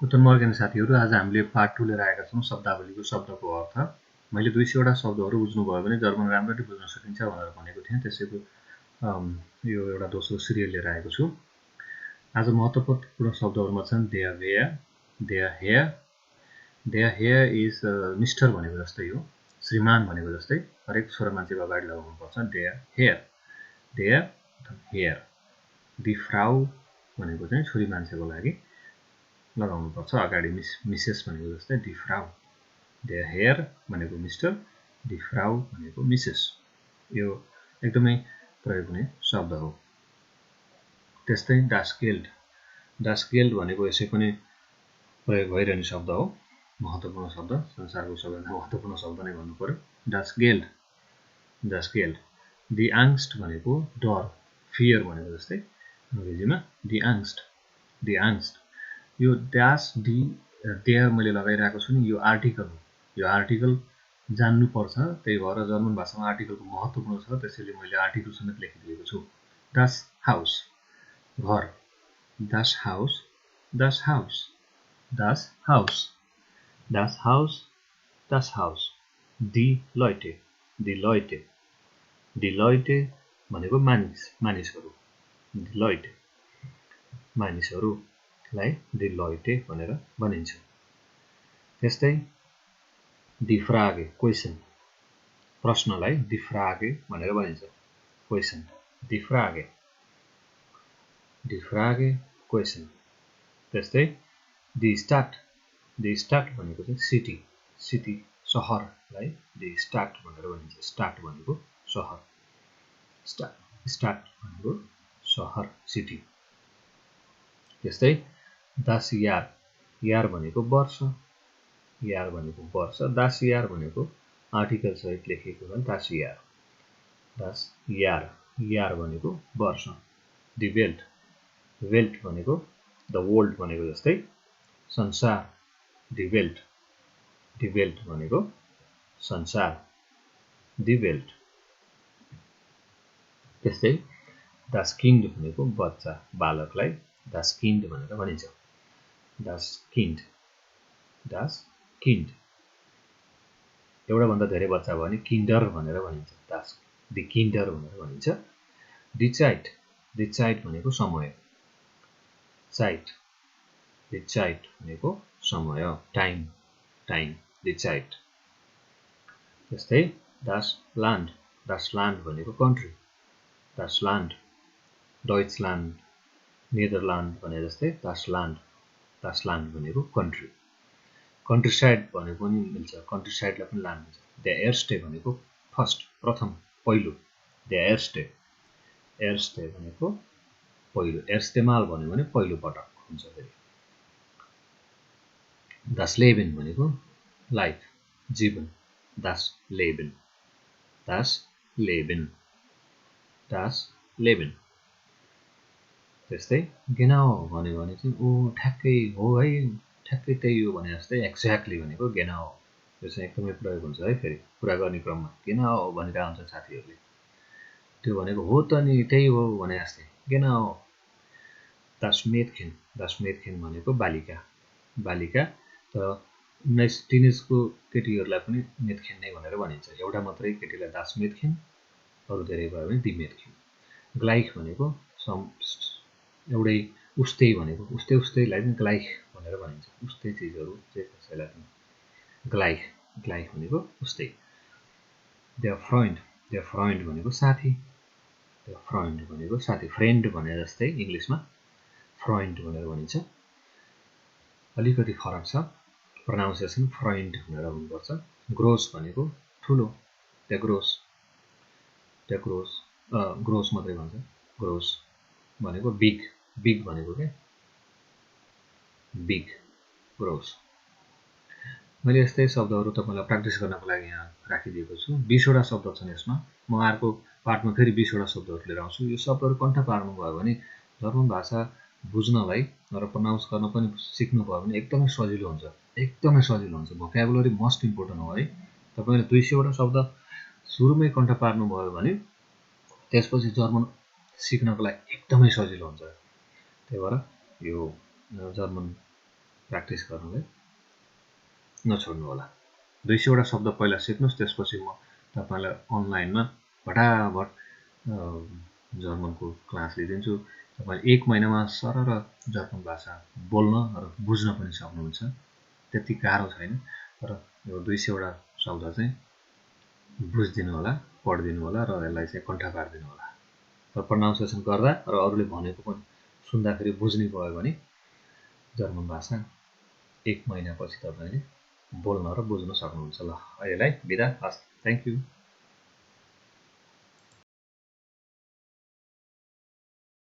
Good morning साथीहरु, आज हामीले पार्ट 2 लिएर आएका छौं शब्दावलीको शब्दको अर्थ। मैले 200 वटा शब्दहरु बुझ्नुभयो भने जर्मन राम्ररी बुझ्न सकिन्छ भनेर भनेको थिएँ। त्यसैको यो एउटा दोस्रो सिरियल लिएर आएको छु। आज महत्त्वपूर्ण शब्दहरुमा छन् देयर वेयर, देयर हेयर। देयर हेयर इज मिस्टर भनेको जस्तै हो, श्रीमान भनेको जस्तै हरेक छोरा मान्छेको अगाडि लगाउनु पर्छ देयर हेयर, देयर हेयर। दी फ्राउ भनेको चाहिँ छोरी मान्छेको लागि लगाउनु पर्छ अगाडि मिसेस भनेको जस्तै दी फ्राउ। देयर हेयर भनेको मिस्टर, दी फ्राउ भनेको मिसेस। यो एकदमै प्रयोग हुने शब्द हो। त्यस्तै डास गेल्ड, डास गेल्ड भनेको यसै पनि प्रयोग भइरहने शब्द हो, महत्त्वपूर्ण शब्द, संसारको सबैभन्दा महत्त्वपूर्ण शब्द नै भन्नु पर्यो डास गेल्ड, डास गेल्ड। दी आङ्स्ट भनेको डर, फियर भनेको जस्तै अंग्रेजीमा दी आङ्स्ट, दी आङ्स्ट। यो ड्यास डी देयर मैले लगाइरहेको छु नि, यो आर्टिकल हो। यो आर्टिकल जान्नु पर्छ, त्यही भएर जर्मन भाषामा आर्टिकलको महत्त्वपूर्ण छ, त्यसैले मैले आर्टिकल समेत लेखिदिएको छु। डास हाउस घर, डास हाउस, डास हाउस, डास हाउस, डास हाउस, डास हाउस। दी लॉयटे, दी लॉयटे, दी लॉयटे भनेको मानिसहरु, दी लॉयटे मानिसहरुलाई दी लॉयटे भनेर भनिन्छ। त्यस्तै दी फ्रागे क्वेशन, प्रश्नलाई दी फ्रागे भनेर भनिन्छ, क्वेशन दी फ्रागे, दी फ्रागे क्वेशन। त्यस्तै दी स्टाड, दी स्टाड भनेको चाहिँ सिटी, सिटी शहरलाई दी स्टाड भनेर भनिन्छ, स्टाड भनेको शहर, स्टाड भनेको शहर सिटी। त्यस्तै दास यार, यार भनेको वर्ष, यार भनेको वर्ष, दास यार भनेको आर्टिकल सहित लेखिएको छ दास यार, दास यार, यार भनेको वर्ष। दी वेल्ट, वेल्ट भनेको द वर्ल्ड भनेको जस्तै संसार, दी वेल्ट, दी वेल्ट भनेको संसार, दी वेल्ट। त्यस्तै दास किन्ड भनेको बच्चा, बालकलाई दास किन्ड भनेर भनिन्छ, दास किन्ड, दास किन्ड। एउटा भन्दा धेरै बच्चा भयो भने किन्डर भनेर भनिन्छ, दास दी किन्डर भनेर भनिन्छ। दी चाइट, दी चाइट भनेको समय, चाइट, दी चाइट भनेको समय, टाइम, टाइम, दी चाइट। त्यस्तै दास ल्यान्ड, दास ल्यान्ड भनेको कन्ट्री, दास ल्यान्ड, डयचल्यान्ड, नेदरल्यान्ड भने जस्तै दास ल्यान्ड, दास ल्यान्ड भनेको कन्ट्री। कन्ट्री साइड भनेको पनि मिल्छ, कन्ट्री साइडलाई पनि ल्यान्ड हुन्छ। द एयरस्टे भनेको फर्स्ट, प्रथम, पहिलो, द एयरस्टे, एयरस्टे भनेको पहिलो, एयरस्टेमाल भन्यो भने पहिलो पटक हुन्छ फेरि। दास लेबेन भनेको लाइफ, जीवन, दास लेबेन, दास लेबेन, दास लेबेन। त्यस्तै गेनाओ भन्यो भने चाहिँ ओ ठ्याक्कै हो है, ठ्याक्कै त्यही हो भने जस्तै एक्ज्याक्टली भनेको गेनाओ। यो चाहिँ एकदमै प्रयोग हुन्छ है, फेरि कुरा गर्ने क्रममा गेनाओ भनिरहेको हुन्छ साथीहरूले, त्यो भनेको हो त नि त्यही हो भने जस्तै गेनाओ। दास मेडखेन, दास मेडखेन भनेको बालिका, बालिका तर 19 टिनेजको केटीहरूलाई पनि मेडखेन नै भनेर भनिन्छ, एउटा मात्रै केटीलाई दास मेडखेन, अरू धेरै भयो भने दी मेडखेन। ग्लाइख भनेको एउटै उस्तै भनेको, उस्तै उस्तैलाई पनि ग्लाइख भनेर भनिन्छ, उस्तै चिजहरू चाहिँ कसैलाई पनि ग्लाइख, ग्लाइख भनेको उस्तै। देयर फ्रेन्ड, देयर फ्रेन्ड भनेको साथी, देयर फ्रेन्ड भनेको साथी, फ्रेन्ड भने जस्तै इङ्ग्लिसमा फ्रेन्ड भनेर भनिन्छ। अलिकति फरक छ प्रोनाउन्सिएसन, फ्रेन्ड भनेर हुनुपर्छ। ग्रोस भनेको ठुलो, द ग्रोस, द ग्रोस, ग्रोस मात्रै भन्छ, ग्रोस भनेको बिग, बिग भनेको के बिग, ग्रोस। मैले यस्तै शब्दहरू तपाईँलाई प्र्याक्टिस गर्नको लागि यहाँ राखिदिएको छु। 20 वटा शब्द छन् यसमा, म अर्को पार्टमा फेरि 20 वटा शब्दहरू लिएर आउँछु। यो शब्दहरू कण्ठ पार्नुभयो भने जर्मन भाषा बुझ्नलाई र प्रोनाउन्स गर्न पनि सिक्नुभयो भने एकदमै सजिलो हुन्छ, एकदमै सजिलो हुन्छ। भोकाबुलरी मोस्ट इम्पोर्टेन्ट हो है। तपाईँले 200 वटा शब्द सुरुमै कण्ठ पार्नुभयो भने त्यसपछि जर्मन सिक्नको लागि एकदमै सजिलो हुन्छ। त्यही भएर यो जर्मन प्र्याक्टिस गर्नुलाई नछोड्नु होला। 200 वटा शब्द पहिला सिक्नुहोस्, त्यसपछि म तपाईँलाई अनलाइनमा फटाफट जर्मनको क्लास लिइदिन्छु। तपाईँ 1 महिनामा सरर जर्मन भाषा बोल्न र बुझ्न पनि सक्नुहुन्छ। त्यति गाह्रो छैन, तर यो 200 वटा शब्द चाहिँ बुझिदिनु होला, पढिदिनु होला र यसलाई चाहिँ कण्ठ पारिदिनु होला। र प्रनाउन्सिएसन गर्दा र अरूले भनेको पनि सुन्दाखेरि बुझ्ने भयो भने जर्मन भाषा 1 महिनापछि तपाईँले बोल्न र बुझ्न सक्नुहुन्छ। ल, अहिलेलाई बिदा। हस्, थ्याङ्क यू।